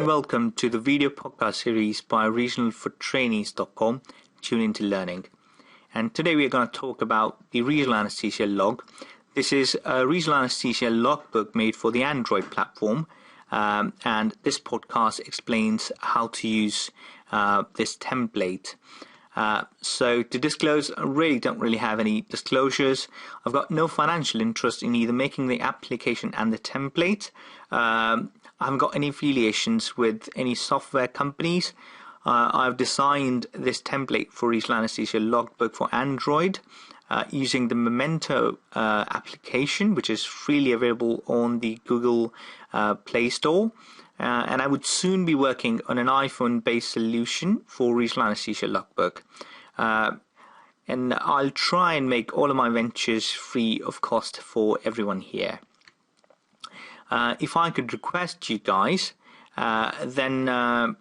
Welcome to the video podcast series by regionalfoottrainees.com, Tune Into Learning. And today we are going to talk about the Regional Anaesthesia Log. This is a Regional Anaesthesia Logbook made for the Android platform, and this podcast explains how to use this template. So to disclose, I really don't have any disclosures. I've got no financial interest in either making the application and the template. I haven't got any affiliations with any software companies. I've designed this template for Regional Anaesthesia Logbook for Android using the Memento application, which is freely available on the Google Play Store. And I would soon be working on an iPhone-based solution for Regional Anaesthesia Logbook. And I'll try and make all of my ventures free of cost for everyone here. If I could request you guys, then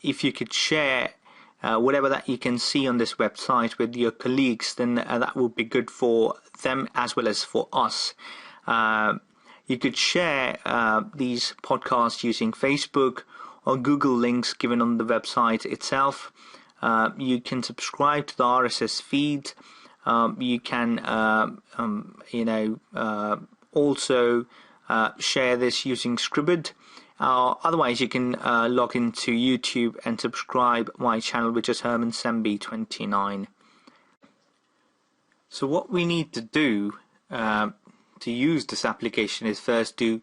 if you could share whatever that you can see on this website with your colleagues, then that would be good for them as well as for us. You could share these podcasts using Facebook or Google links given on the website itself. You can subscribe to the RSS feed. You can, also share this using Scribd. Otherwise, you can log into YouTube and subscribe my channel, which is hermansehmbi29. So what we need to do to use this application is first to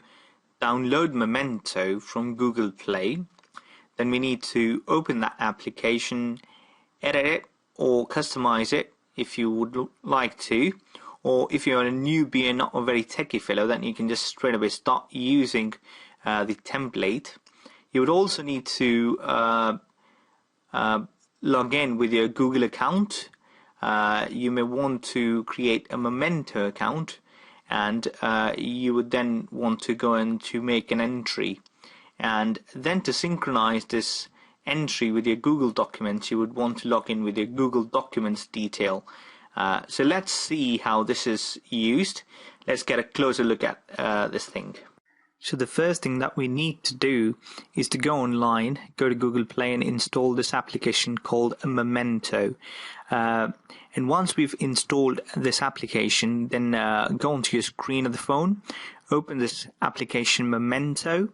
download Memento from Google Play. Then we need to open that application, edit it or customize it if you would like to. Or if you're a newbie and not a very techie fellow, then you can just straight away start using the template. You would also need to log in with your Google account. You may want to create a Memento account, and you would then want to go in to make an entry. And then to synchronize this entry with your Google Documents, you would want to log in with your Google Documents detail. So let's see how this is used. Let's get a closer look at this thing. So the first thing that we need to do is to go online, go to Google Play and install this application called Memento. And once we've installed this application, then go onto your screen of the phone, open this application Memento.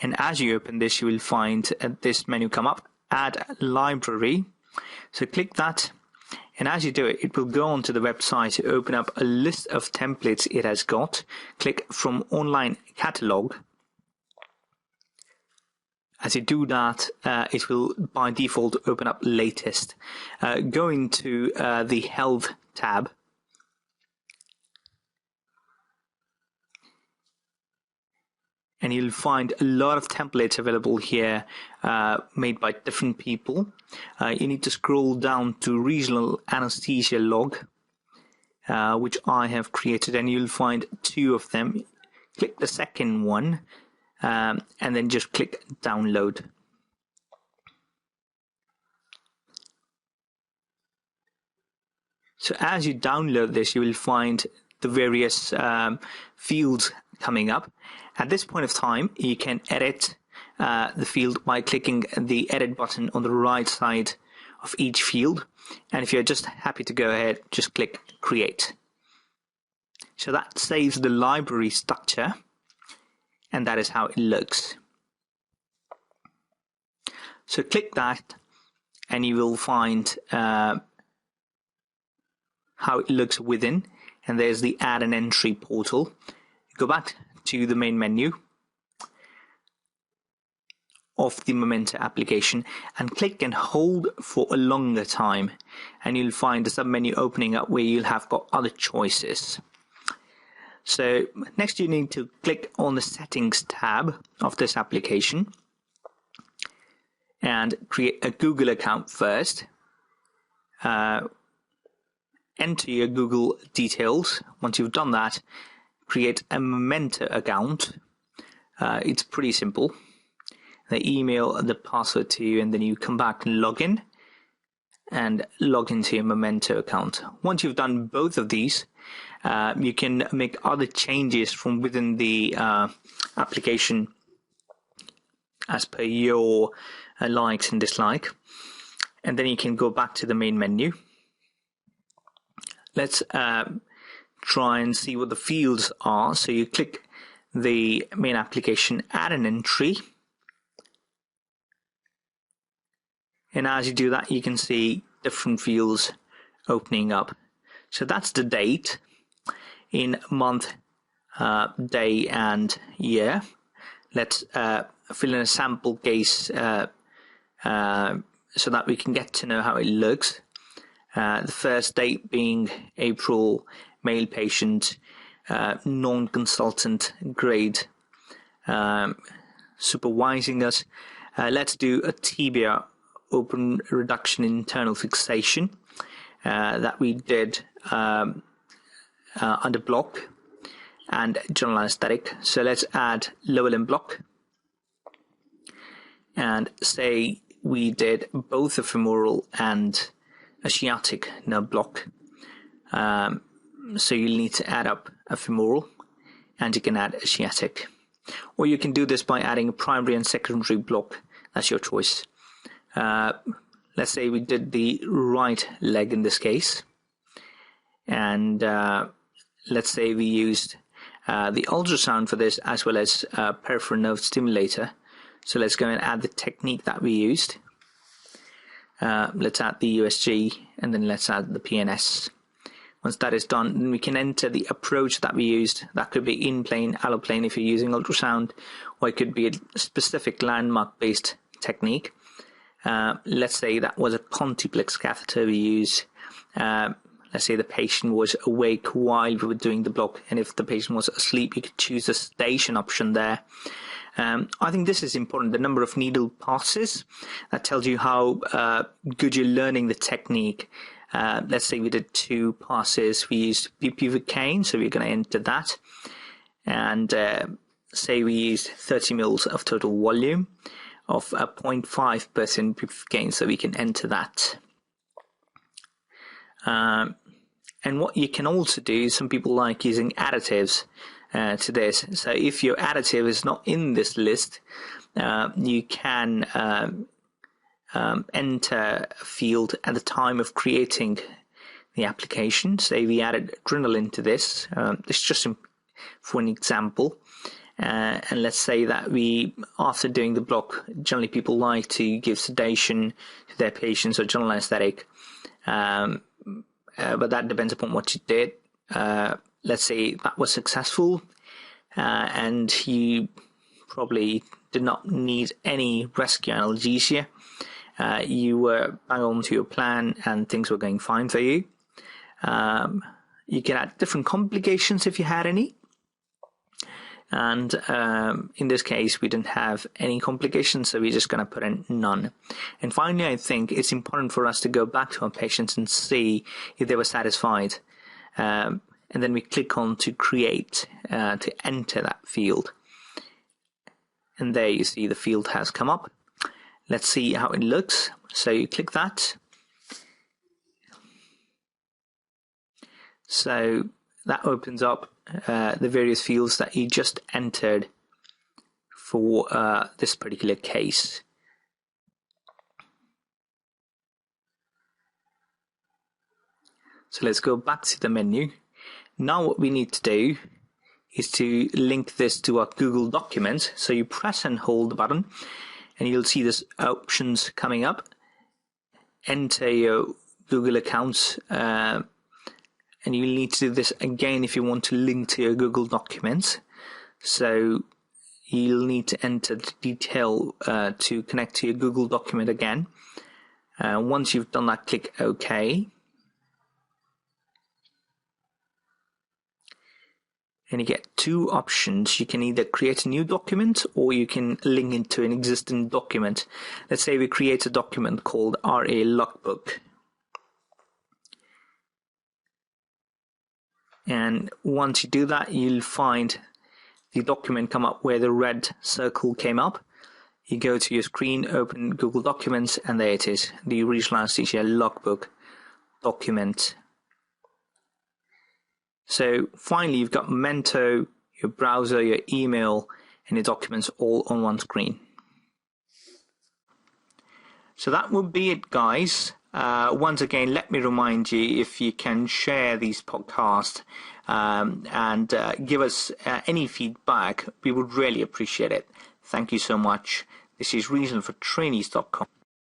And as you open this, you will find this menu come up, Add Library. So click that. And as you do it, it will go onto the website to open up a list of templates it has got. Click from Online Catalog. As you do that, it will by default open up Latest. Go into the Health tab. And you'll find a lot of templates available here made by different people. You need to scroll down to Regional Anaesthesia Log, which I have created, and you'll find two of them. Click the second one, and then just click Download. So as you download this, you will find the various fields coming up. At this point of time, you can edit the field by clicking the edit button on the right side of each field. And if you're just happy to go ahead, just click Create. So that saves the library structure, and that is how it looks. So click that, and you will find how it looks within. And there's the Add an Entry portal. Go back to the main menu of the Memento application and click and hold for a longer time, and you'll find the sub-menu opening up where you'll have got other choices. So next you need to click on the Settings tab of this application and create a Google account first. Enter your Google details. Once you've done that, create a Memento account. It's pretty simple. They email the password to you, and then you come back and log in and log into your Memento account. Once you've done both of these, you can make other changes from within the application as per your likes and dislike. And then you can go back to the main menu. Let's try and see what the fields are. So you click the main application, add an entry. And as you do that, you can see different fields opening up. So that's the date in month, day, and year. Let's fill in a sample case so that we can get to know how it looks. The first date being April, male patient, non-consultant grade, supervising us. Let's do a tibia open reduction internal fixation that we did under block and general anesthetic. So let's add lower limb block and say we did both a femoral and a sciatic nerve block. So you'll need to add up a femoral and you can add a sciatic. Or you can do this by adding a primary and secondary block. That's your choice. Let's say we did the right leg in this case. And let's say we used the ultrasound for this as well as peripheral nerve stimulator. So let's go and add the technique that we used. Let's add the USG and then let's add the PNS. Once that is done, then we can enter the approach that we used. That could be in-plane, alloplane if you're using ultrasound, or it could be a specific landmark-based technique. Let's say that was a Contiplex catheter we used. Let's say the patient was awake while we were doing the block, and if the patient was asleep, you could choose the sedation option there. I think this is important, the number of needle passes. That tells you how good you're learning the technique. Let's say we did 2 passes. We used bupivacaine, so we're going to enter that. And say we used 30 mils of total volume of 0.5% bupivacaine, so we can enter that. And what you can also do, some people like using additives to this. So if your additive is not in this list, you can enter a field at the time of creating the application. Say we added adrenaline to this. This is just for an example. And let's say that we, after doing the block, generally people like to give sedation to their patients or general anesthetic. But that depends upon what you did. Let's say that was successful and you probably did not need any rescue analgesia. You were bang on to your plan and things were going fine for you. You can add different complications if you had any. And in this case, we didn't have any complications, so we're just going to put in none. And finally, I think it's important for us to go back to our patients and see if they were satisfied. And then we click on to create, to enter that field. And there you see the field has come up. Let's see how it looks. So you click that. So that opens up the various fields that you just entered for this particular case. So let's go back to the menu. Now what we need to do is to link this to our Google Documents. So you press and hold the button and you'll see this options coming up. Enter your Google accounts and you'll need to do this again if you want to link to your Google Documents. So you'll need to enter the detail to connect to your Google document again. Once you've done that, click OK. And you get 2 options. You can either create a new document or you can link it to an existing document. Let's say we create a document called RA Logbook. And once you do that, you'll find the document come up where the red circle came up. You go to your screen, open Google Documents, and there it is, the Regional Anaesthesia Logbook document. So finally, you've got Memento, your browser, your email, and your documents all on one screen. So that would be it, guys. Once again, let me remind you, if you can share these podcasts and give us any feedback, we would really appreciate it. Thank you so much. This is regionalfortrainees.com.